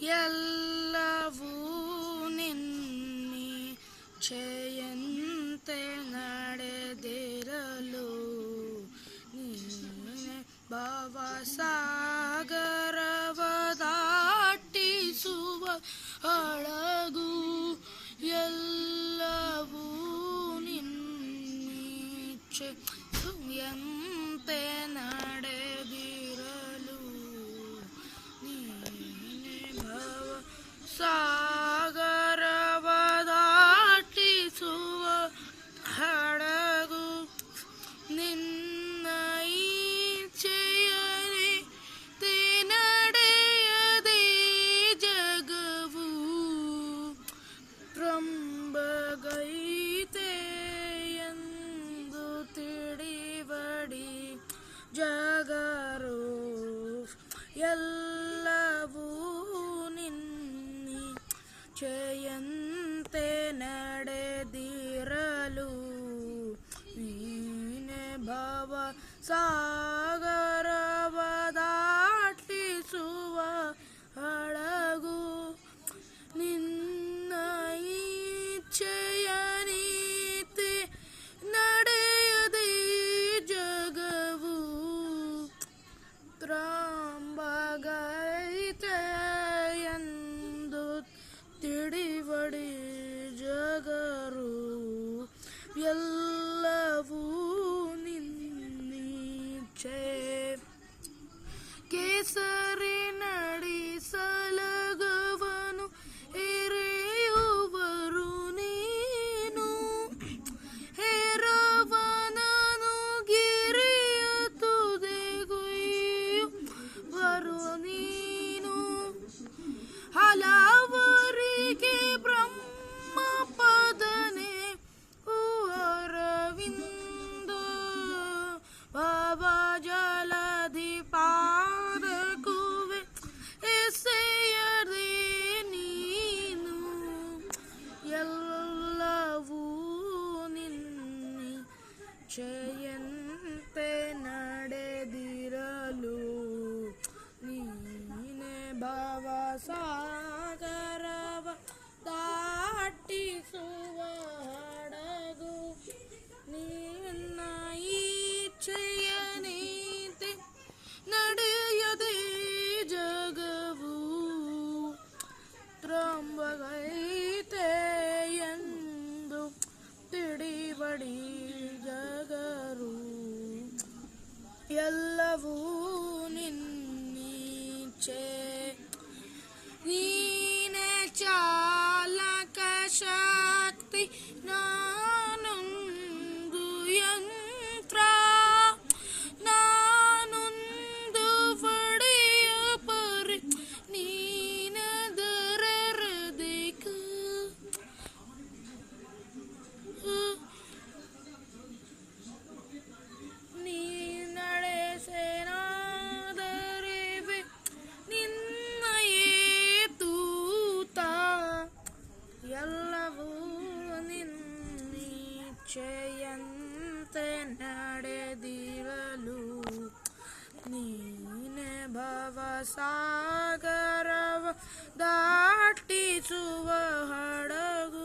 ಎಲ್ಲವೂ ನಿನ್ನಿಚ್ಛೆಯಂತೆ ನಡೆದಿರಲು ನೀನೆ ಭವಸಾಗರವ ದಾಟಿಸುವ ಹಡಗು. ಎಲ್ಲವೂ ನಿನ್ನಿಚ್ಛೆಯಂತೆ ನಡೆದಿರಲು ನೀನೆ ಭವಸಾಗರವ ದಾಟಿಸುವ ಹಡಗು. ನಿನ್ನ ಇಚ್ಛೆಯಂತೆ ನಡೆಯದೆ ಜಗವು ರಂಬಗೈತೆ ಎಂದು ತಿಳಿವಡಿ ಜಗರು. ಎಲ್ಲವೂ ನಿನ್ನಿಚ್ಛೆಯಂತೆ ನಡೆದಿರಲು ನೀನೆ ಭವಸಾಗರವ ದಾಟಿಸುವ ಹಡಗು. ನಿನ್ನ ಇಚ್ಛೆಯಂತೆ ನಡೆಯದೆ ಜಗವು ತ್ರಂಬಗೈತೆ ಎಂದು ತಿಳಿವಡಿ ಜಗರು. ಎಲ್ಲವೂ ನಿನ್ನಿಚ್ಛೆ. ಕೇಸರಿ ನಡೆಸಲಗವನು ಎರೆಯುವರು ನೀನು. ಹೇರವನನು ಗಿರಿಯ ತುದೆಗೊಯ್ಯುವರು ನೀನು. ಹಲವರಿಗೆ ಬ್ರಹ್ಮ ಪದನೆ ಅರವಿಂದ ಭವ ಜಲಧಿ ಪಾದಕುವೆ ಎಸೆಯದೆ ನೀನು. ಎಲ್ಲವೂ ನಿನ್ನಿಚ್ಛೆಯಂತೆ ನಡೆದಿರಲು ನೀನೆ ಭವಸಾಗರವ ದಾಟಿಸುವ ಹಡಗು. ನಿನ್ನ ಇಚ್ಛೆಯಂತೆ ನಡೆಯದೆ ಜಗವು ತ್ರಂಬಗೈತೆ ಎಂದು ತಿಳಿವಡಿ ಜಗರು. ಎಲ್ಲವೂ ನಿನ್ನಿಚ್ಛೆ. ನೀನೆ ಚಾಲಕ ಶಕ್ತಿ ನಾನೊಂದು ಯಂತ್ರ. ನಾನೊಂದು ಒಡೆಯ ಪರಿ ನೀನದರ ಹೃದಯ. ನೀ ನಡೆಸೆನಾದರಿವೆ ನಿನ್ನಯೇ ತೂತ. ಎಲ್ಲವೂ ನಿನ್ನಿಚ್ಛೆಯಂತೆ ನಡೆದಿರಲು ನೀನೆ ಭವಸಾಗರವ ದಾಟಿಸುವ ಹಡಗು.